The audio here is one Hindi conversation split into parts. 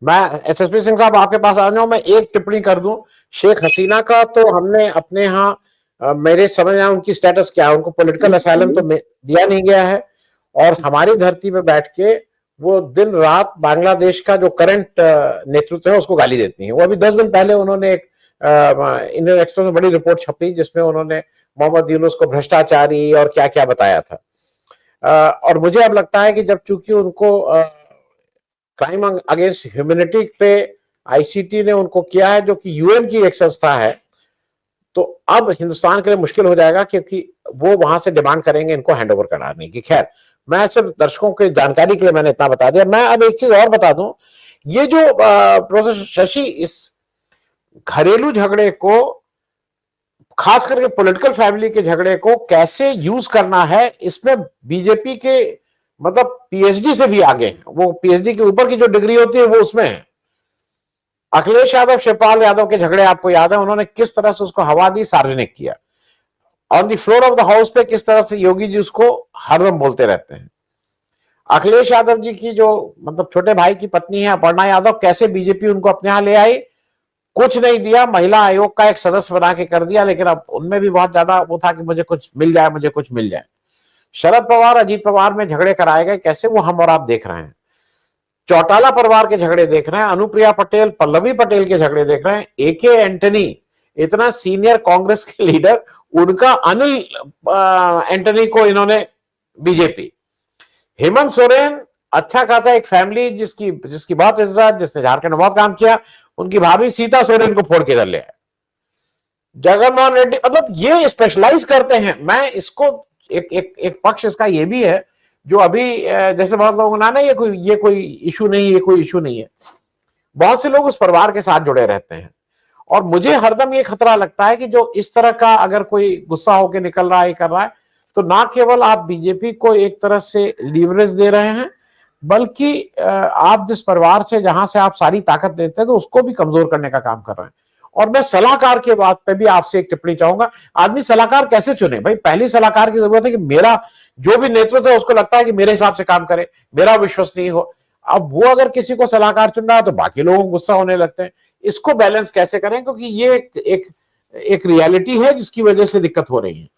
मैं एसएसपी सिंह साहब आपके पास आ जाऊं, मैं एक टिप्पणी कर दूं। शेख हसीना का तो हमने अपने यहाँ, मेरे समझ में उनकी स्टेटस क्या है, उनको पॉलिटिकल असाइलम तो दिया नहीं गया है, और हमारी धरती पे बैठ के वो दिन रात बांग्लादेश का जो करंट नेतृत्व है उसको गाली देती हैं। वो अभी 10 दिन पहले उन्होंने एक इंडियन एक्सप्रेस में बड़ी रिपोर्ट छपी जिसमें उन्होंने मोहम्मद यूनुस को भ्रष्टाचारी और क्या क्या बताया था। और मुझे अब लगता है कि जब चूंकि उनको क्राइम अगेंस्ट ह्यूमैनिटी पे आईसीटी ने उनको किया है, जो कि यूएन की एक संस्था है, तो अब हिंदुस्तान के लिए मुश्किल हो जाएगा, क्योंकि वो वहां से डिमांड करेंगे इनको हैंड ओवर कराने की। खैर, मैं सिर्फ दर्शकों की जानकारी के लिए मैंने इतना बता दिया। मैं अब एक चीज और बता दूं, ये जो प्रोफेसर शशि इस घरेलू झगड़े को, खास करके पॉलिटिकल फैमिली के झगड़े को कैसे यूज करना है, इसमें बीजेपी के मतलब पीएचडी से भी आगे हैं। वो पीएचडी के ऊपर की जो डिग्री होती है वो उसमें है। अखिलेश यादव शिवपाल यादव के झगड़े आपको याद है, उन्होंने किस तरह से उसको हवा दी, सार्वजनिक किया। On the floor of the house पे किस तरह से योगी जी उसको हरदम बोलते रहते हैं। अखिलेश यादव जी की जो मतलब छोटे भाई की पत्नी है अपर्णा यादव, कैसे बीजेपी उनको अपने यहां ले आई, कुछ नहीं दिया, महिला आयोग का एक सदस्य बना के कर दिया, लेकिन अब उनमें भी बहुत ज्यादा वो था कि मुझे कुछ मिल जाए, मुझे कुछ मिल जाए। शरद पवार अजीत पवार में झगड़े कराए गए कैसे, वो हम और आप देख रहे हैं। चौटाला परिवार के झगड़े देख रहे हैं, अनुप्रिया पटेल पल्लवी पटेल के झगड़े देख रहे हैं, एके एंटनी इतना सीनियर कांग्रेस के लीडर, उनका अनिल एंटनी को इन्होंने बीजेपी। हेमंत सोरेन अच्छा खासा एक फैमिली जिसकी जिसकी बहुत इज्जत, जिसने झारखंड में बहुत काम किया, उनकी भाभी सीता सोरेन को फोड़ के इधर ले आए। जगनमोहन रेड्डी, मतलब ये स्पेशलाइज करते हैं। मैं इसको एक पक्ष इसका ये भी है, जो अभी जैसे बहुत लोगों ने ना, ये कोई इशू नहीं, ये कोई इशू नहीं है। बहुत से लोग उस परिवार के साथ जुड़े रहते हैं, और मुझे हरदम ये खतरा लगता है कि जो इस तरह का अगर कोई गुस्सा होकर निकल रहा है, कर रहा है, तो ना केवल आप बीजेपी को एक तरह से लीवरेज दे रहे हैं, बल्कि आप जिस परिवार से, जहां से आप सारी ताकत देते हैं, तो उसको भी कमजोर करने का काम कर रहे हैं। और मैं सलाहकार के बात पे भी आपसे एक टिप्पणी चाहूंगा। आदमी सलाहकार कैसे चुने भाई? पहली सलाहकार की जरूरत है कि मेरा जो भी नेतृत्व है उसको लगता है कि मेरे हिसाब से काम करे, मेरा विश्वसनीय हो। अब वो अगर किसी को सलाहकार चुन रहा है तो बाकी लोगों को गुस्सा होने लगते हैं। इसको बैलेंस कैसे करें, क्योंकि ये एक रियलिटी है जिसकी वजह से दिक्कत हो रही है।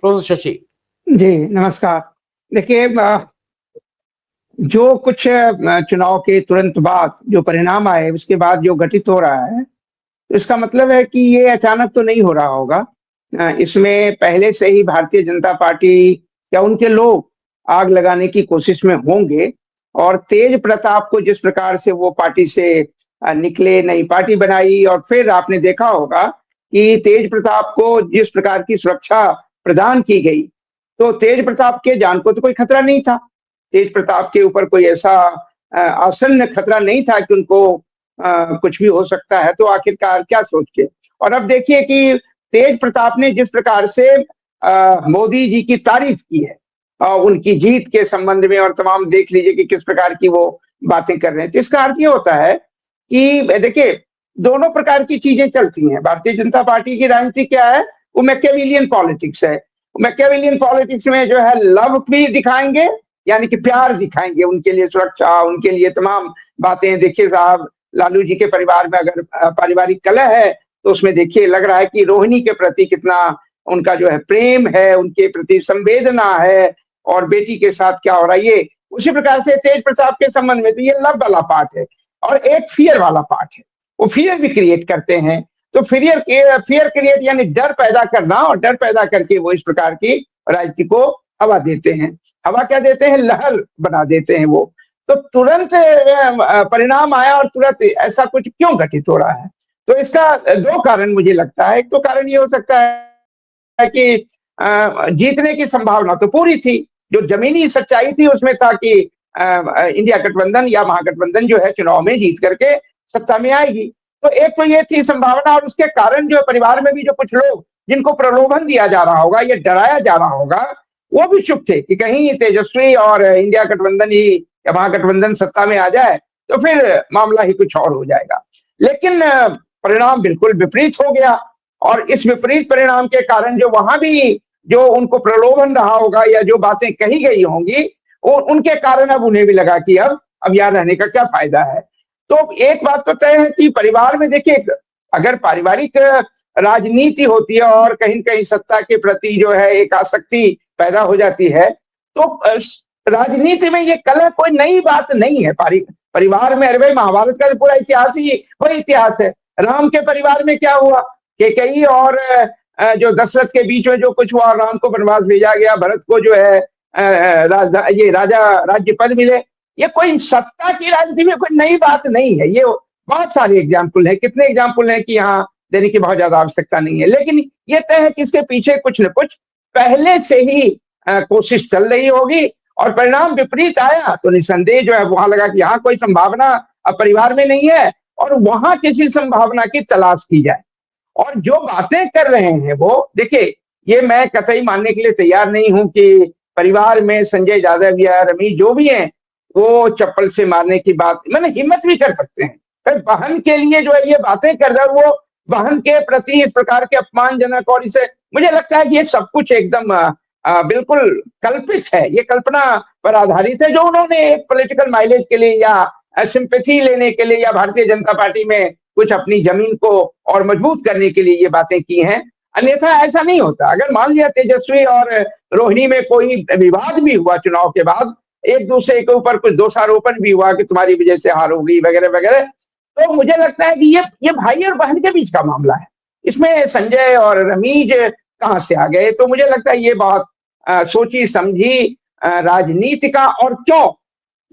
प्रोफेसर शशि जी नमस्कार। देखिए, जो कुछ चुनाव के तुरंत बाद जो परिणाम आए, उसके बाद जो घटित हो रहा है, तो इसका मतलब है कि ये अचानक तो नहीं हो रहा होगा। इसमें पहले से ही भारतीय जनता पार्टी या उनके लोग आग लगाने की कोशिश में होंगे, और तेज प्रताप को जिस प्रकार से वो पार्टी से निकले, नई पार्टी बनाई, और फिर आपने देखा होगा कि तेज प्रताप को जिस प्रकार की सुरक्षा प्रदान की गई, तो तेज प्रताप के जान को तो कोई खतरा नहीं था। तेज प्रताप के ऊपर कोई ऐसा आसन्न खतरा नहीं था कि उनको कुछ भी हो सकता है, तो आखिरकार क्या सोच के। और अब देखिए कि तेज प्रताप ने जिस प्रकार से मोदी जी की तारीफ की है उनकी जीत के संबंध में, और तमाम देख लीजिए कि किस प्रकार की वो बातें कर रहे हैं। तो इसका अर्थ ये होता है कि देखिए, दोनों प्रकार की चीजें चलती हैं। भारतीय जनता पार्टी की राजनीति क्या है? वो मैकियावेलियन पॉलिटिक्स है। मैकियावेलियन पॉलिटिक्स में जो है लव भी दिखाएंगे, यानी कि प्यार दिखाएंगे, उनके लिए सुरक्षा, उनके लिए तमाम बातें। देखिए साहब, लालू जी के परिवार में अगर पारिवारिक कलह है, तो उसमें देखिए लग रहा है कि रोहिणी के प्रति कितना उनका जो है प्रेम है, उनके प्रति संवेदना है, और बेटी के साथ क्या हो रहा है ये। उसी प्रकार से तेज प्रताप के संबंध में तो ये लव वाला पार्ट है, और एक फियर वाला पार्ट है। वो फियर भी क्रिएट करते हैं। तो फियर क्रिएट यानी डर पैदा करना, और डर पैदा करके वो इस प्रकार की राजनीति को हवा देते हैं। हवा क्या देते हैं? लहर बना देते हैं वो। तो तुरंत परिणाम आया, और तुरंत ऐसा कुछ क्यों घटित हो रहा है? तो इसका दो कारण मुझे लगता है। एक तो कारण ये हो सकता है कि जीतने की संभावना तो पूरी थी, जो जमीनी सच्चाई थी उसमें था कि इंडिया गठबंधन या महागठबंधन जो है चुनाव में जीत करके सत्ता में आएगी। तो एक तो ये थी संभावना, और उसके कारण जो परिवार में भी जो कुछ लोग जिनको प्रलोभन दिया जा रहा होगा, ये डराया जा रहा होगा, वो भी चुप थे कि कहीं तेजस्वी और इंडिया गठबंधन ही या महागठबंधन सत्ता में आ जाए तो फिर मामला ही कुछ और हो जाएगा। लेकिन परिणाम बिल्कुल विपरीत हो गया, और इस विपरीत परिणाम के कारण जो वहां भी जो उनको प्रलोभन रहा होगा या जो बातें कही गई होंगी, उनके कारण अब उन्हें भी लगा कि अब यहाँ रहने का क्या फायदा है। तो एक बात तो तय है कि परिवार में देखिए, अगर पारिवारिक राजनीति होती है और कहीं न कहीं सत्ता के प्रति जो है एक आसक्ति पैदा हो जाती है, तो राजनीति में ये कलह कोई नई बात नहीं है। परिवार में, अरे भाई महाभारत का तो पूरा इतिहास ही वही इतिहास है। राम के परिवार में क्या हुआ, कैकेयी और जो दशरथ के बीच में जो कुछ हुआ, राम को वनवास भेजा गया, भरत को जो है ये राजा राज्य पद मिले, ये कोई सत्ता की राजनीति में कोई नई बात नहीं है। ये बहुत सारे एग्जाम्पल है, कितने एग्जाम्पल है कि यहाँ देने की बहुत ज्यादा आवश्यकता नहीं है। लेकिन ये तय है कि इसके पीछे कुछ न कुछ पहले से ही कोशिश चल रही होगी, और परिणाम विपरीत आया तो निसंदेह जो है वहां लगा कि यहाँ कोई संभावना अब परिवार में नहीं है, और वहां किसी संभावना की तलाश की जाए। और जो बातें कर रहे हैं वो देखिए, ये मैं कतई मानने के लिए तैयार नहीं हूं कि परिवार में संजय यादव या रमेश जो भी हैं वो चप्पल से मारने की बात, मैंने हिम्मत भी कर सकते हैं। फिर बहन के लिए जो है ये बातें कर रहे, वो बहन के प्रति इस प्रकार के अपमानजनक, और इसे मुझे लगता है कि ये सब कुछ एकदम बिल्कुल कल्पित है, ये कल्पना पर आधारित है, जो उन्होंने एक पॉलिटिकल माइलेज के लिए या सिंपैथी लेने के लिए या भारतीय जनता पार्टी में कुछ अपनी जमीन को और मजबूत करने के लिए ये बातें की हैं। अन्यथा ऐसा नहीं होता। अगर मान लिया तेजस्वी और रोहिणी में कोई विवाद भी हुआ चुनाव के बाद, एक दूसरे के ऊपर कुछ दोषारोपण भी हुआ कि तुम्हारी वजह से हार होगी वगैरह वगैरह, तो मुझे लगता है कि ये भाई और बहन के बीच का मामला है। इसमें संजय और रमीज कहां से आ गए? तो मुझे लगता है ये बहुत सोची समझी राजनीति का। और क्यों?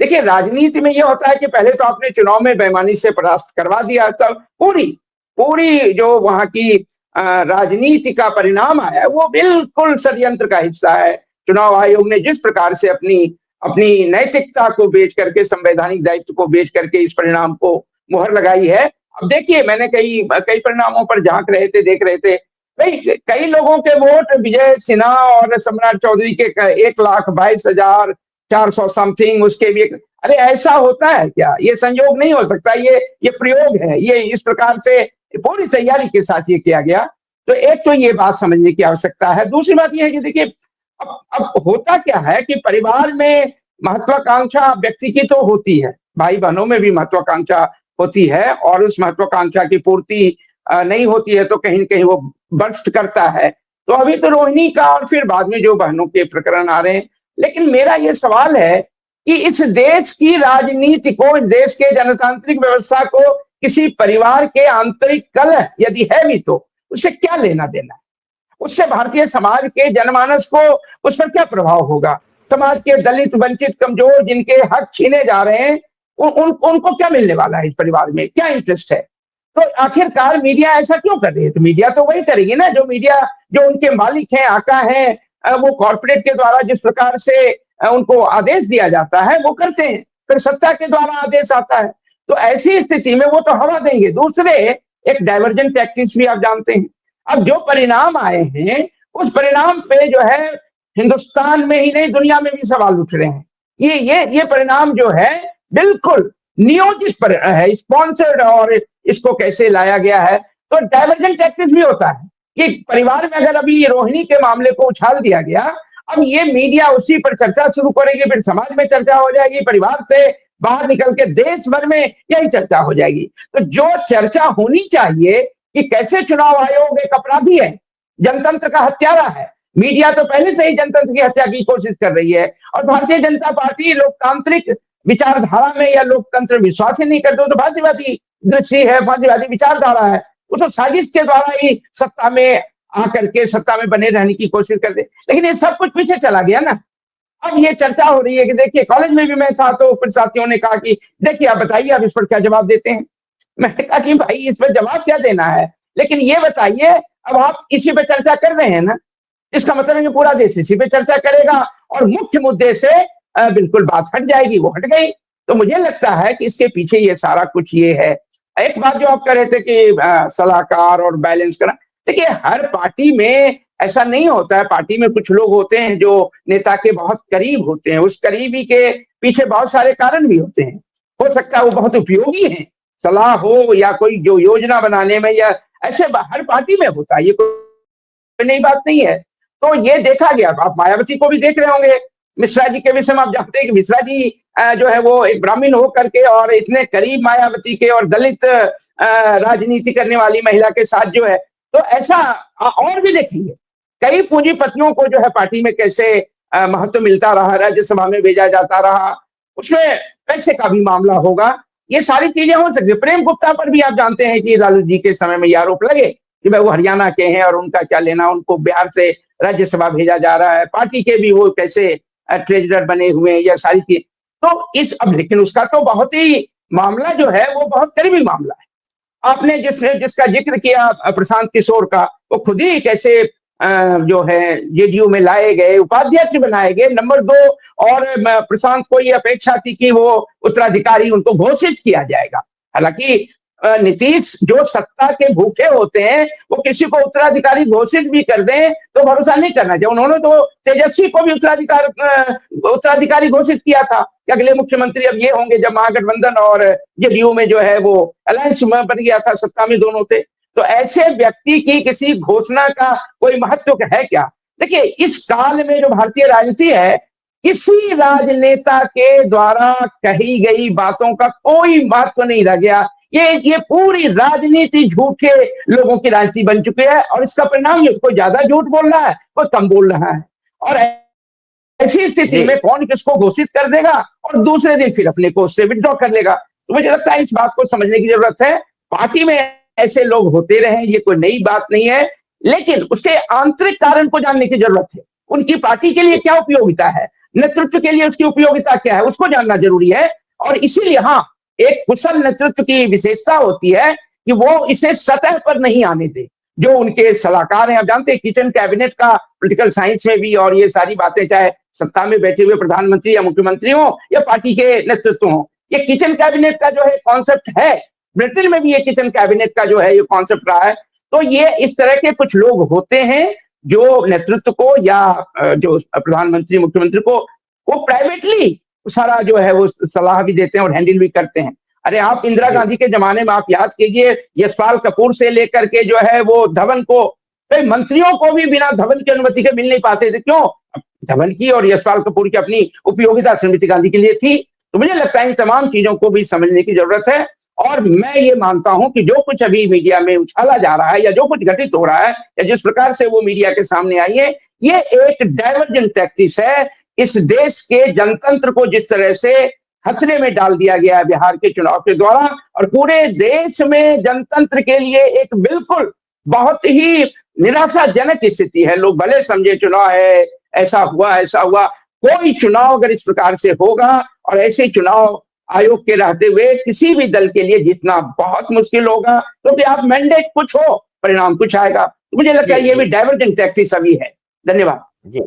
देखिए, राजनीति में ये होता है कि पहले तो आपने चुनाव में बेईमानी से परास्त करवा दिया, तब पूरी पूरी जो वहां की राजनीति का परिणाम आया वो बिल्कुल षड्यंत्र का हिस्सा है। चुनाव आयोग ने जिस प्रकार से अपनी अपनी नैतिकता को बेच करके, संवैधानिक दायित्व को बेच करके इस परिणाम को मुहर लगाई है। अब देखिए, मैंने कई कई परिणामों पर झांक रहे थे, देख रहे थे, भाई कई लोगों के वोट विजय सिन्हा और सम्राट चौधरी के 1,22,400 समथिंग, उसके भी अरे ऐसा होता है क्या? ये संयोग नहीं हो सकता, ये प्रयोग है, ये इस प्रकार से पूरी तैयारी के साथ ये किया गया। तो एक तो ये बात समझने की आवश्यकता है। दूसरी बात ये है कि देखिए, अब होता क्या है कि परिवार में महत्वाकांक्षा व्यक्ति की तो होती है, भाई बहनों में भी महत्वाकांक्षा होती है, और उस महत्वाकांक्षा की पूर्ति नहीं होती है तो कहीं न कहीं वो बर्स्ट करता है। तो अभी तो रोहिणी का और फिर बाद में जो बहनों के प्रकरण आ रहे हैं। लेकिन मेरा ये सवाल है कि इस देश की राजनीति को, इस देश के जनतांत्रिक व्यवस्था को किसी परिवार के आंतरिक कलह यदि है भी तो उससे क्या लेना देना है? उससे भारतीय समाज के जनमानस को, उस पर क्या प्रभाव होगा? समाज के दलित, वंचित, कमजोर जिनके हक छीने जा रहे हैं, उनको क्या मिलने वाला है? इस परिवार में क्या इंटरेस्ट है? तो आखिरकार मीडिया ऐसा क्यों कर रही है? तो मीडिया तो वही करेगी ना जो मीडिया, जो उनके मालिक हैं, आका हैं, वो कॉर्पोरेट के द्वारा जिस प्रकार से उनको आदेश दिया जाता है वो करते हैं, फिर सत्ता के द्वारा आदेश आता है। तो ऐसी स्थिति में वो तो हवा देंगे। दूसरे, एक डाइवर्जन टैक्टिक्स भी आप जानते हैं। अब जो परिणाम आए हैं उस परिणाम पे जो है हिंदुस्तान में ही नहीं दुनिया में भी सवाल उठ रहे हैं। ये परिणाम जो है बिल्कुल नियोजित पर है, स्पॉन्सर्ड, और इसको कैसे लाया गया है। तो डाइवर्जन टैक्टिक्स भी होता है कि परिवार में अगर अभी रोहिणी के मामले को उछाल दिया गया, अब ये मीडिया उसी पर चर्चा शुरू करेगी, फिर समाज में चर्चा हो जाएगी, परिवार से बाहर निकल के देश भर में यही चर्चा हो जाएगी। तो जो चर्चा होनी चाहिए कि कैसे चुनाव आयोग एक अपराधी है, जनतंत्र का हत्यारा है, मीडिया तो पहले से ही जनतंत्र की हत्या की कोशिश कर रही है, और भारतीय जनता पार्टी लोकतांत्रिक विचारधारा में या लोकतंत्र विश्वास ही नहीं करते, तो फांसीवादी दृष्टि है, फांसीवादी विचारधारा है, उसको साजिश के द्वारा ही सत्ता में आकर के सत्ता में बने रहने की कोशिश करते। लेकिन ये सब कुछ पीछे चला गया ना। अब ये चर्चा हो रही है कि देखिए, कॉलेज में भी मैं था तो कुछ साथियों ने कहा कि देखिए आप बताइए आप इस पर क्या जवाब देते हैं। मैंने कहा कि भाई इस पर जवाब क्या देना है, लेकिन ये बताइए अब आप इसी पे चर्चा कर रहे हैं ना, इसका मतलब है कि पूरा देश इसी पे चर्चा करेगा और मुख्य मुद्दे से बिल्कुल बात हट जाएगी, वो हट गई। तो मुझे लगता है कि इसके पीछे ये सारा कुछ ये है। एक बात जो आप कह रहे थे कि सलाहकार और बैलेंस करना, देखिए हर पार्टी में ऐसा नहीं होता है। पार्टी में कुछ लोग होते हैं जो नेता के बहुत करीब होते हैं, उस करीबी के पीछे बहुत सारे कारण भी होते हैं। हो सकता है वो बहुत उपयोगी हैं, सलाह हो या कोई जो योजना बनाने में, या ऐसे हर पार्टी में होता है, ये कोई नई बात नहीं है। तो ये देखा गया, आप मायावती को भी देख रहे होंगे, मिश्रा जी के विषय में आप जानते हैं कि मिश्रा जी जो है वो एक ब्राह्मण होकर के और इतने करीब मायावती के और दलित राजनीति करने वाली महिला के साथ जो है, तो ऐसा और भी देखेंगे कई पूंजीपतियों को जो है पार्टी में कैसे महत्व मिलता रहा, राज्यसभा में भेजा जाता रहा, उसमें पैसे का भी मामला होगा। ये सारी चीजें हो सकती है। प्रेम गुप्ता पर भी आप जानते हैं कि लालू जी के समय में ये आरोप लगे कि भाई वो हरियाणा के हैं और उनका क्या लेना, उनको बिहार से राज्यसभा भेजा जा रहा है, पार्टी के भी वो कैसे ट्रेजरर बने हुए हैं, यह सारी चीज। तो इस अब लेकिन उसका तो बहुत ही मामला जो है वो बहुत करीबी मामला है। आपने जिसका जिक्र किया प्रशांत किशोर का, वो खुद ही कैसे जो है जेडीयू में लाए गए, उपाध्यक्ष बनाए गए, नंबर 2। और प्रशांत को ये अपेक्षा थी कि वो उत्तराधिकारी उनको घोषित किया जाएगा। हालांकि नीतीश जो सत्ता के भूखे होते हैं वो किसी को उत्तराधिकारी घोषित भी कर दें तो भरोसा नहीं करना चाहिए। उन्होंने तो तेजस्वी को भी उत्तराधिकारी घोषित किया था कि अगले मुख्यमंत्री अब ये होंगे, जब महागठबंधन और जेडीयू में जो है वो अलायंस बन गया था, सत्ता में दोनों थे। तो ऐसे व्यक्ति की किसी घोषणा का कोई महत्व है क्या? देखिए, इस काल में जो भारतीय राजनीति है, किसी राजनेता के द्वारा कही गई बातों का कोई महत्व नहीं रह गया। ये पूरी राजनीति झूठे लोगों की राजनीति बन चुकी है और इसका परिणाम ये, कोई ज्यादा झूठ बोल रहा है, कोई कम बोल रहा है। और ऐसी स्थिति में कौन किसको घोषित कर देगा और दूसरे दिन फिर अपने को उससे विड्रॉ कर लेगा। तो मुझे लगता है इस बात को समझने की जरूरत है। पार्टी में ऐसे लोग होते रहे, ये कोई नई बात नहीं है, लेकिन उसके आंतरिक कारण को जानने की जरूरत है। उनकी पार्टी के लिए क्या उपयोगिता है, नेतृत्व के लिए उसकी उपयोगिता क्या है, उसको जानना जरूरी है। और इसीलिए हाँ, एक कुशल नेतृत्व की विशेषता होती है कि वो इसे सतह पर नहीं आने दे। जो उनके सलाहकार हैं, आप जानते हैं किचन कैबिनेट का पॉलिटिकल साइंस में भी, और ये सारी बातें चाहे सत्ता में बैठे हुए प्रधानमंत्री या मुख्यमंत्री हो या पार्टी के नेतृत्व हो, ये किचन कैबिनेट का जो है कॉन्सेप्ट है। ब्रिटेन में भी ये किचन कैबिनेट का जो है ये कॉन्सेप्ट रहा है। तो ये इस तरह के कुछ लोग होते हैं जो नेतृत्व को या जो प्रधानमंत्री मुख्यमंत्री को वो प्राइवेटली सारा जो है वो सलाह भी देते हैं और हैंडल भी करते हैं। अरे आप इंदिरा गांधी के जमाने में आप याद कीजिए, यशपाल कपूर से लेकर के जो है वो धवन को, मंत्रियों को भी बिना धवन की अनुमति के मिल नहीं पाते थे। क्यों? धवन की और यशपाल कपूर की अपनी उपयोगिता श्रीमती गांधी के लिए थी। तो मुझे लगता है इन तमाम चीजों को भी समझने की जरूरत है। और मैं ये मानता हूं कि जो कुछ अभी मीडिया में उछाला जा रहा है या जो कुछ घटित हो रहा है या जिस प्रकार से वो मीडिया के सामने आई है, ये एक डाइवर्जन टैक्टिस है। इस देश के जनतंत्र को जिस तरह से खतरे में डाल दिया गया है बिहार के चुनाव के द्वारा, और पूरे देश में जनतंत्र के लिए एक बिल्कुल बहुत ही निराशाजनक स्थिति है। लोग भले समझे चुनाव है, ऐसा हुआ, कोई चुनाव अगर इस प्रकार से होगा और ऐसे चुनाव आयोग के रहते हुए किसी भी दल के लिए जीतना बहुत मुश्किल होगा, क्योंकि आप मैंडेट कुछ हो, परिणाम कुछ आएगा। तो मुझे लगता है ये भी डाइवर्जन टैक्टिस अभी है। धन्यवाद। जी।